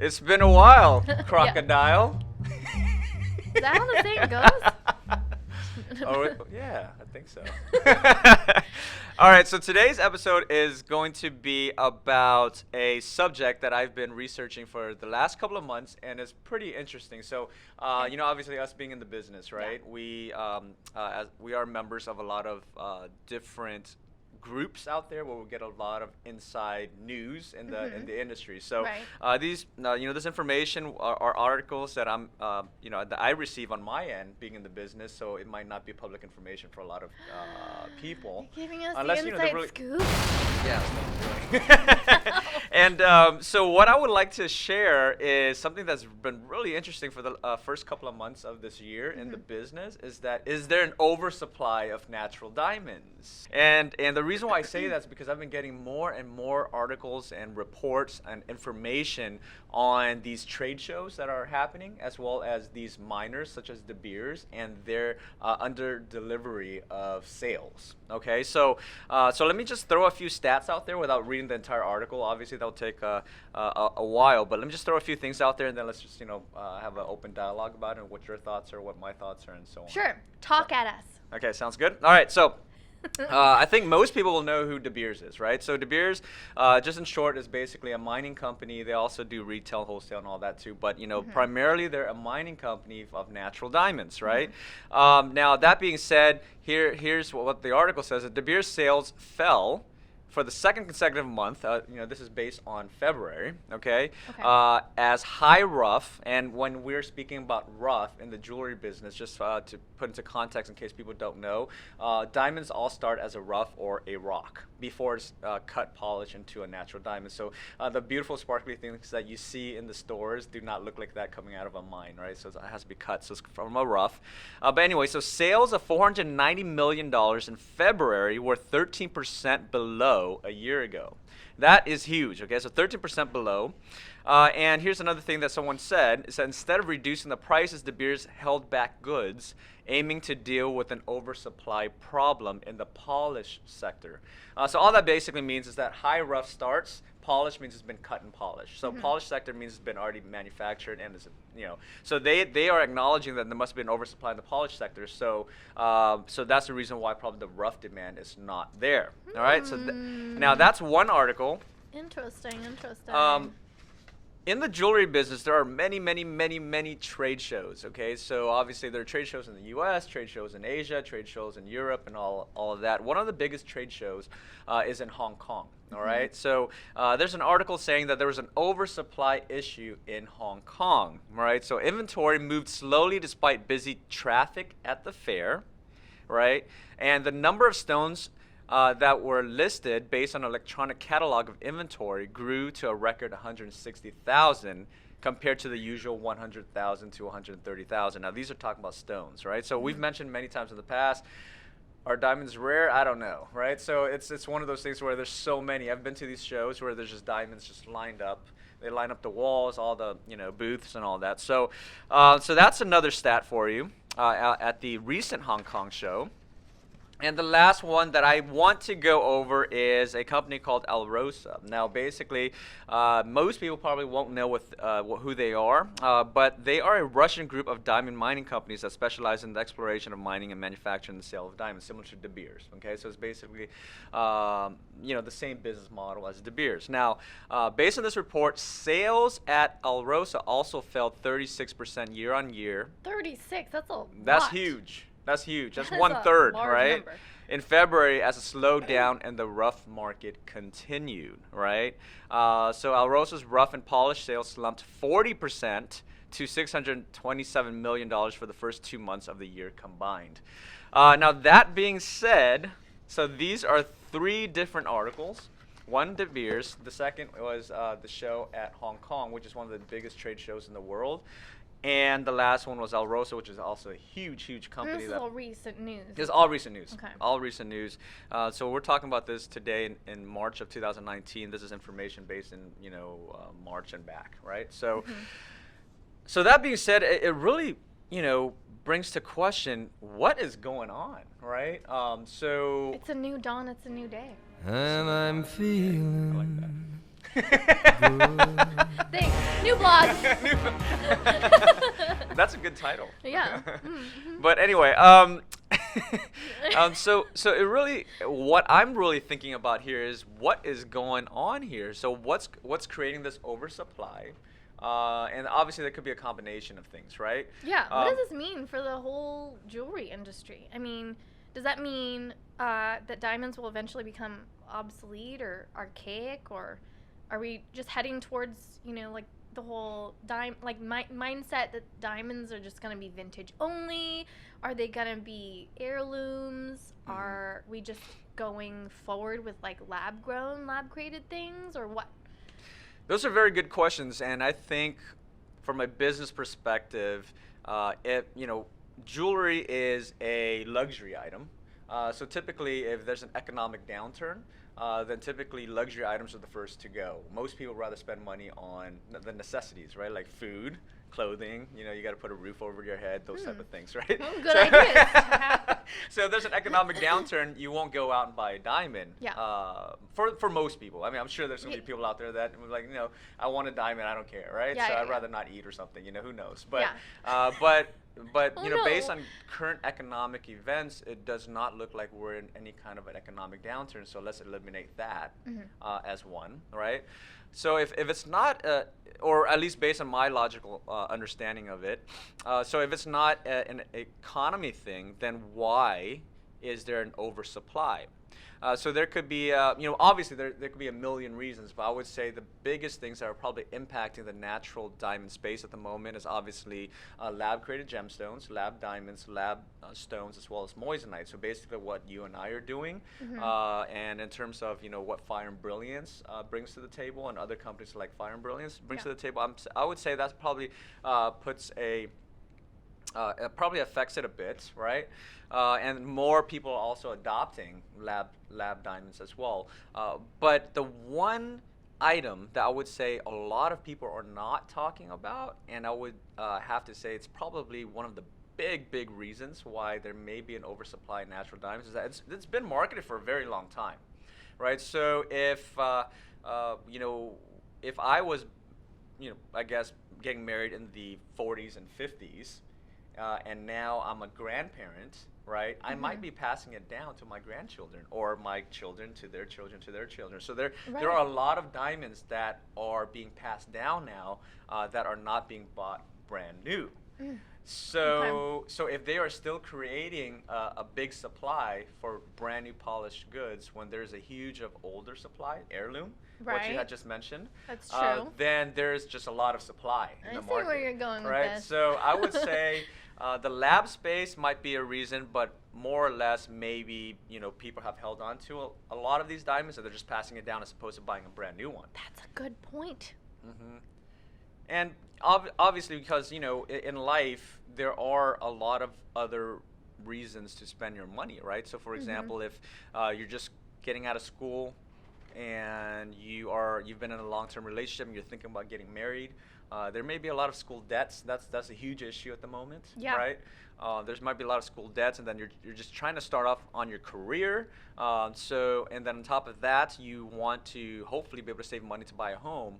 It's been a while, crocodile. Is that how the saying goes? Oh, yeah, I think so. All right, so today's episode is going to be about a subject that I've been researching for the last couple of months, and it's pretty interesting. So, obviously, us being in the business, right? Yeah. We are members of a lot of different groups out there where we get a lot of inside news in the industry. So these this information are articles that that I receive on my end being in the business. So it might not be public information for a lot of people. You're giving us unless the they're inside really scoop. Yeah. And so what I would like to share is something that's been really interesting for the first couple of months of this year in the business is there an oversupply of natural diamonds? And the reason why I say that is because I've been getting more and more articles and reports and information on these trade shows that are happening, as well as these miners such as De Beers and their under delivery of sales. Okay, so let me just throw a few stats out there without reading the entire article. Obviously, that'll take a while, but let me just throw a few things out there, and then let's just have an open dialogue about it, and what your thoughts are, what my thoughts are, and so on. Sure, talk at us. Okay, sounds good. All right, so. I think most people will know who De Beers is, right? So De Beers, just in short, is basically a mining company. They also do retail, wholesale, and all that too. But primarily they're a mining company of natural diamonds, right? Now that being said, here's what the article says: that De Beers sales fell for the second consecutive month. This is based on February, okay. As high rough, and when we're speaking about rough in the jewelry business, just to put into context in case people don't know, diamonds all start as a rough or a rock before it's cut, polished into a natural diamond. So the beautiful sparkly things that you see in the stores do not look like that coming out of a mine, right? So it has to be cut, so it's from a rough. But anyway, so sales of $490 million in February were 13% below a year ago. That is huge, okay? So 13% below. And here's another thing that someone said, is that instead of reducing the prices, De Beers held back goods, aiming to deal with an oversupply problem in the polish sector. So all that basically means is that high rough starts, polish means it's been cut and polished. So polish sector means it's been already manufactured, and so they are acknowledging that there must be an oversupply in the polish sector. So so that's the reason why probably the rough demand is not there. All right. So now that's one article. Interesting. In the jewelry business, there are many trade shows, okay? So obviously there are trade shows in the US, trade shows in Asia, trade shows in Europe, and all of that. One of the biggest trade shows is in Hong Kong, all right? So there's an article saying that there was an oversupply issue in Hong Kong, right? So inventory moved slowly despite busy traffic at the fair, right? And the number of stones that were listed based on an electronic catalog of inventory grew to a record 160,000 compared to the usual 100,000 to 130,000. Now these are talking about stones, right? So we've mentioned many times in the past, are diamonds rare? I don't know, right? So it's one of those things where there's so many. I've been to these shows where there's just diamonds just lined up. They line up the walls, all the booths and all that. So so that's another stat for you at the recent Hong Kong show. And the last one that I want to go over is a company called Alrosa. Now, basically, most people probably won't know who they are, but they are a Russian group of diamond mining companies that specialize in the exploration of mining and manufacturing and the sale of diamonds, similar to De Beers. Okay, so it's basically, the same business model as De Beers. Now, based on this report, sales at Alrosa also fell 36% year on year. 36. That's a lot. That's huge. That's huge. That's 1/3, right? Number. In February, as a slowdown in the rough market continued, right? So Alrosa's rough and polished sales slumped 40% to $627 million for the first 2 months of the year combined. Now that being said, so these are 3 different articles. One, De Beers. The second was the show at Hong Kong, which is one of the biggest trade shows in the world. And the last one was Alrosa, which is also a huge company. This is all recent news. It's all recent news. Okay. All recent news. So we're talking about this today in March of 2019. This is information based in March and back, right? So, so that being said, it really brings to question what is going on, right? So it's a new dawn. It's a new day. And I'm feeling I like that. Thanks. New blog. That's a good title. Yeah. Mm-hmm. But anyway, so it really, what I'm really thinking about here is what is going on here. So what's creating this oversupply? And obviously there could be a combination of things, right? Yeah. What does this mean for the whole jewelry industry? I mean, does that mean that diamonds will eventually become obsolete or archaic, or are we just heading towards, like the whole mindset that diamonds are just going to be vintage only? Are they going to be heirlooms? Mm-hmm. Are we just going forward with like lab created things, or what? Those are very good questions, and I think from a business perspective, jewelry is a luxury item. So typically, if there's an economic downturn, then typically luxury items are the first to go. Most people rather spend money on the necessities, right? Like food, clothing, you got to put a roof over your head, those type of things, right? Well, good ideas. So if there's an economic downturn, you won't go out and buy a diamond. Yeah. For most people. I mean, I'm sure there's going to be people out there that are like, I want a diamond, I don't care, right? Yeah, so yeah, I'd rather not eat or something, who knows. But yeah. but Oh, no. based on current economic events, it does not look like we're in any kind of an economic downturn. So let's eliminate that as one, right? So if it's not, or at least based on my logical understanding of it, so if it's not an economy thing, then why is there an oversupply? So there could be, obviously there could be a million reasons, but I would say the biggest things that are probably impacting the natural diamond space at the moment is obviously lab-created gemstones, lab diamonds, lab stones, as well as moissanite. So basically what you and I are doing, and in terms of, what Fire and Brilliance brings to the table, and other companies like Fire and Brilliance brings to the table, I would say that's probably it probably affects it a bit, right? And more people are also adopting lab diamonds as well. But the one item that I would say a lot of people are not talking about, and I would have to say it's probably one of the big reasons why there may be an oversupply of natural diamonds, is that it's been marketed for a very long time, right? So if if I was, I guess getting married in the 40s and 50s, and now I'm a grandparent, right? I might be passing it down to my grandchildren, or my children to their children to their children. So there are a lot of diamonds that are being passed down now that are not being bought brand new. So if they are still creating a big supply for brand new polished goods, when there's a huge of older supply, heirloom, what you had just mentioned, that's true. then there's just a lot of supply in the market. I see where you're going right? with this. So I would say the lab space might be a reason, but more or less maybe people have held on to a lot of these diamonds, and they're just passing it down as opposed to buying a brand new one. That's a good point. And obviously, because in life there are a lot of other reasons to spend your money, right? So for example, if you're just getting out of school and you've been in a long-term relationship and you're thinking about getting married, there may be a lot of school debts. That's a huge issue at the moment, right? There might be a lot of school debts, and then you're just trying to start off on your career. And then on top of that, you want to hopefully be able to save money to buy a home.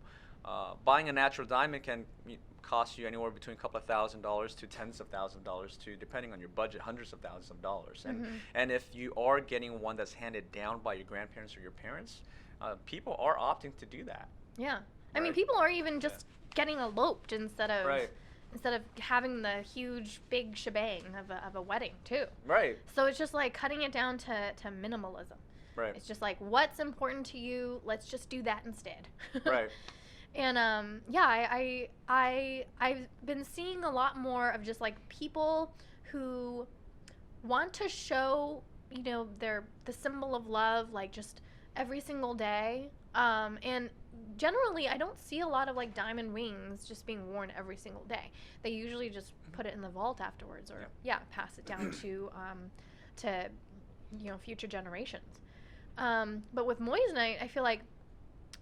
Buying a natural diamond can cost you anywhere between a couple of $1,000s to tens of thousands of dollars to, depending on your budget, hundreds of thousands of dollars. And if you are getting one that's handed down by your grandparents or your parents, people are opting to do that. Yeah. I mean, people are even just getting eloped instead of having the huge big shebang of a wedding too. Right. So it's just like cutting it down to minimalism. Right. It's just like, what's important to you? Let's just do that instead. Right. And I've been seeing a lot more of just like people who want to show, the symbol of love, like just every single day. And generally, I don't see a lot of like diamond rings just being worn every single day. They usually just put it in the vault afterwards, or pass it down to future generations. But with moissanite, I feel like,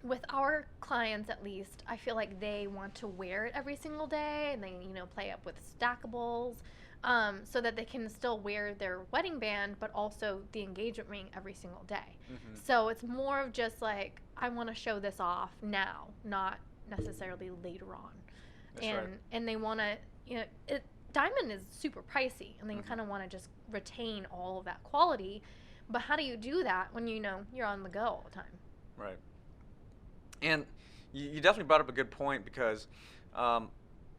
with our clients at least, I feel like they want to wear it every single day, and they play up with stackables. so that they can still wear their wedding band, but also the engagement ring every single day. So it's more of just like, I want to show this off now, not necessarily later on. That's and right. and they want to, diamond is super pricey, and they kind of want to just retain all of that quality. But how do you do that when you're on the go all the time? Right. And you definitely brought up a good point, because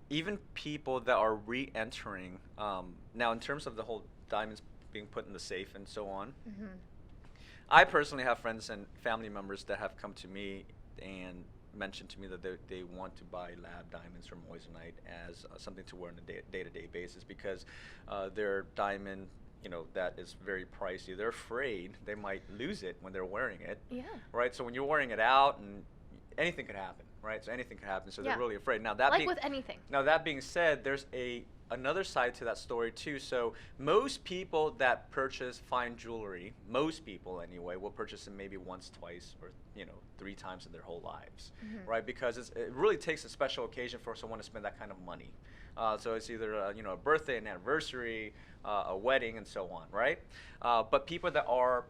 even people that are re-entering, now in terms of the whole diamonds being put in the safe and so on, I personally have friends and family members that have come to me and mentioned to me that they want to buy lab diamonds from Moissanite as something to wear on a day-to-day basis, because their diamond, that is very pricey. They're afraid they might lose it when they're wearing it. Yeah. Right. So when you're wearing it out, and anything could happen, right? So anything could happen. So they're really afraid. Now with anything. Now that being said, there's another side to that story too. So most people that purchase fine jewelry, most people anyway, will purchase it maybe once, twice, or 3 times in their whole lives, right? Because it really takes a special occasion for someone to spend that kind of money. So it's either a birthday, an anniversary, a wedding, and so on, right? But people that are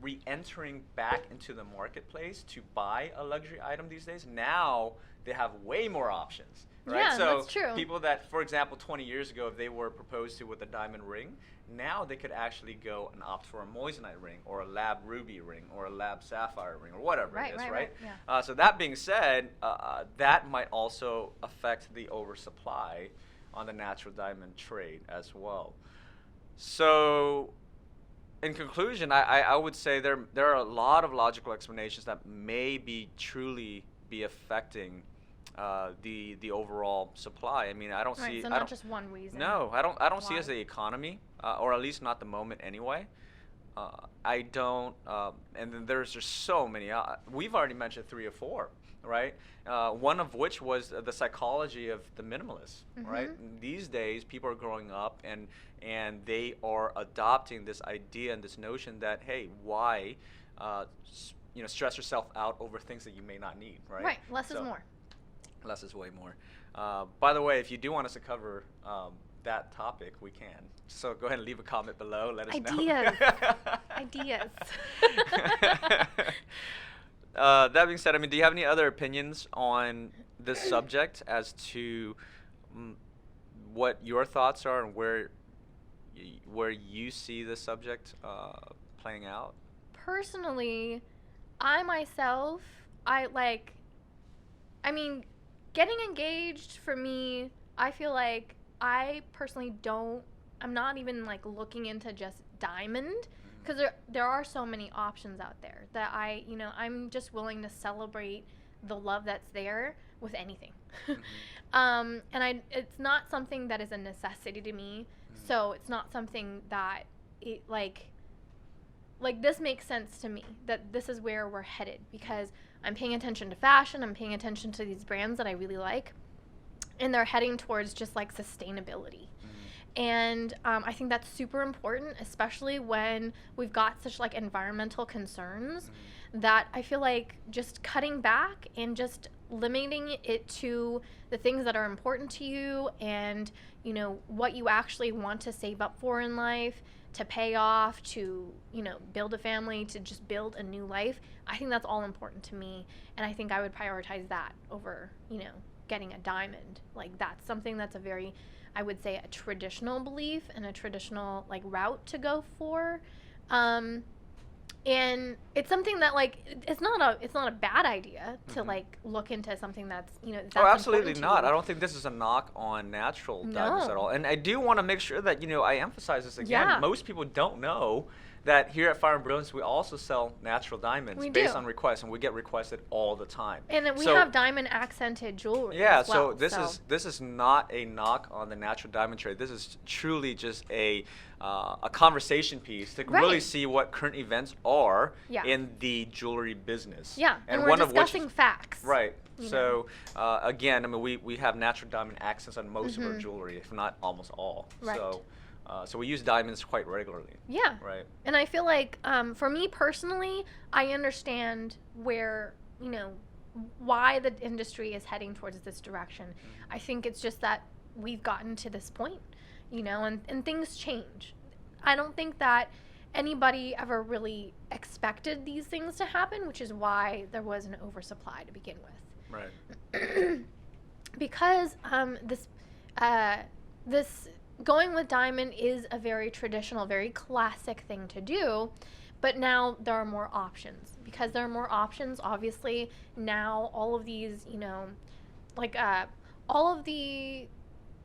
re-entering back into the marketplace to buy a luxury item these days, now they have way more options. Right? Yeah, So that's true. People that, for example, 20 years ago, if they were proposed to with a diamond ring, now they could actually go and opt for a moissanite ring, or a lab ruby ring, or a lab sapphire ring, or whatever it is, right? Yeah. So that being said, that might also affect the oversupply on the natural diamond trade as well. So in conclusion, I would say there are a lot of logical explanations that may truly be affecting the overall supply. I mean, I don't see. So not just one reason. No, I don't see it as the economy, or at least not the moment anyway. I don't. And then there's just so many. We've already mentioned 3 or 4, right? One of which was the psychology of the minimalists, right? And these days, people are growing up and they are adopting this idea and this notion that, hey, why, stress yourself out over things that you may not need, right? Right. Less is more. Less is way more. By the way, if you do want us to cover that topic, we can. So go ahead and leave a comment below. Let us know. Ideas. That being said, I mean, do you have any other opinions on this subject as to what your thoughts are and where you see this subject playing out? Personally, I myself, getting engaged for me, I feel like I personally I'm not even looking into just diamond, because there are so many options out there that I'm just willing to celebrate the love that's there with anything. And it's not something that is a necessity to me, so it's not something that it this makes sense to me, that this is where we're headed, because I'm paying attention to fashion, I'm paying attention to these brands that I really like, and they're heading towards just sustainability. And I think that's super important, especially when we've got such environmental concerns, that I feel like just cutting back and just limiting it to the things that are important to you, and what you actually want to save up for in life, to pay off, to build a family, to just build a new life. I think that's all important to me, and I think I would prioritize that over getting a diamond. That's something that's I would say a traditional belief and a traditional route to go for, and it's something that it's not a bad idea to look into something that's that's absolutely important not. to you. I don't think this is a knock on natural diamonds at all, and I do want to make sure that I emphasize this again. Yeah. Most people don't know that here at Fire and Brilliance we also sell natural diamonds based on requests, and we get requested all the time. And then we have diamond accented jewelry. Yeah, as well, so this is not a knock on the natural diamond trade. This is truly just a conversation piece to really see what current events are in the jewelry business. Yeah, and we're one discussing facts. Right. So again, I mean, we have natural diamond accents on most of our jewelry, if not almost all. Right. So we use diamonds quite regularly. Yeah. Right. And I feel like for me personally, I understand where, why the industry is heading towards this direction. I think it's just that we've gotten to this point. you know, and things change. I don't think that anybody ever really expected these things to happen, which is why there was an oversupply to begin with. Right. Because this going with diamond is a very traditional, very classic thing to do, but now there are more options. Because there are more options, obviously, now all of these, you know, like all of the,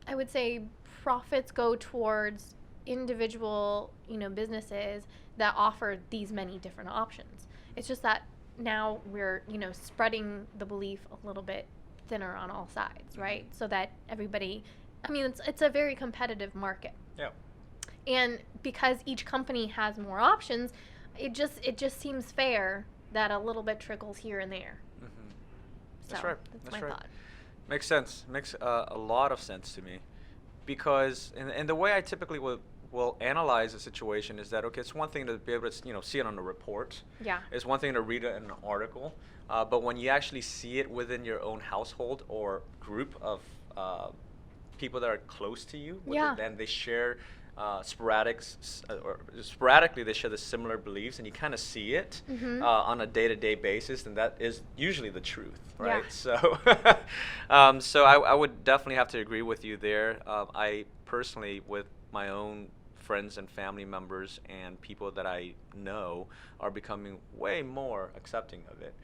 I would say, profits go towards individual, you know, businesses that offer these many different options. It's just that now we're, you know, spreading the belief a little bit thinner on all sides, right? So that everybody, I mean, it's a very competitive market. Yeah. And because each company has more options, it just seems fair that a little bit trickles here and there. Mm-hmm. So That's right. That's That's my right. thought. Makes sense. Makes a lot of sense to me, because and the way I typically will analyze a situation is that, okay, it's one thing to be able to, you know, see it on a report. Yeah. It's one thing to read it in an article, but when you actually see it within your own household or group of people that are close to you, Yeah. and they share sporadically they share the similar beliefs, and you kind of see it on a day-to-day basis, and that is usually the truth, right? Yeah. So, so I would definitely have to agree with you there. I personally, with my own friends and family members and people that I know, are becoming way more accepting of it.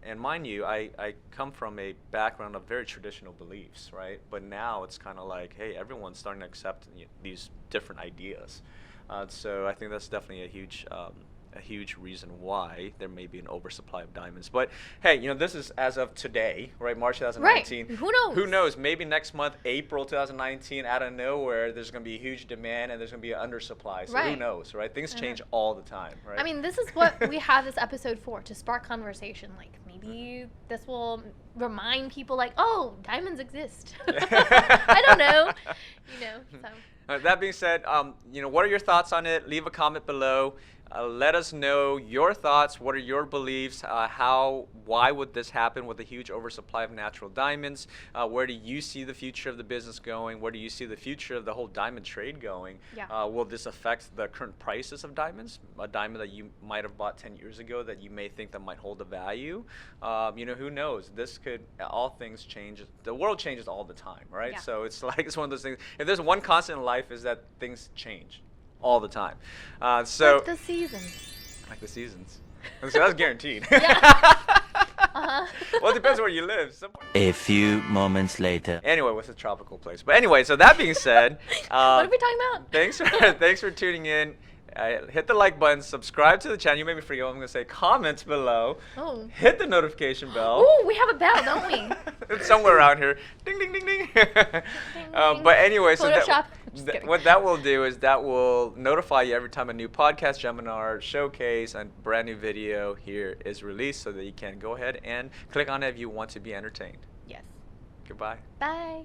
And mind you, I come from a background of very traditional beliefs, right? But now it's kind of like, hey, everyone's starting to accept these different ideas. So I think that's definitely a huge reason why there may be an oversupply of diamonds. But hey, you know, this is as of today, right? March 2019. Right. Who knows? Who knows? Maybe next month, April 2019, out of nowhere, there's going to be a huge demand and there's going to be an undersupply. So who Right. knows, right? Things change all the time, right? I mean, this is what we have this episode for, to spark conversation. Like, maybe this will remind people, like, oh, diamonds exist. I don't know. You know, so. That being said, you know, what are your thoughts on it? Leave a comment below. Let us know your thoughts. What are your beliefs? Why would this happen with a huge oversupply of natural diamonds? Where do you see the future of the business going? Where do you see the future of the whole diamond trade going? Yeah. Will this affect the current prices of diamonds? A diamond that you might have bought 10 years ago that you may think that might hold a value? You know, who knows? This could, all things change. The world changes all the time, right? Yeah. So it's like, it's one of those things. If there's one constant in life, is that things change all the time. So Like the seasons. like the seasons. So that's guaranteed. Uh-huh. Well, it depends where you live. A few moments later. Anyway, what's a tropical place? But anyway, so that being said, What are we talking about? thanks for tuning in. Hit the like button, subscribe to the channel. You made me forget what I'm going to say. Comment below. Oh. Hit the notification bell. Ooh, we have a bell, don't we? It's somewhere around here. Ding, ding, ding, ding. But anyway, so Photoshop. Just kidding. what that will do is that will notify you every time a new podcast, seminar, showcase, and brand new video here is released, so that you can go ahead and click on it if you want to be entertained. Yes. Goodbye. Bye.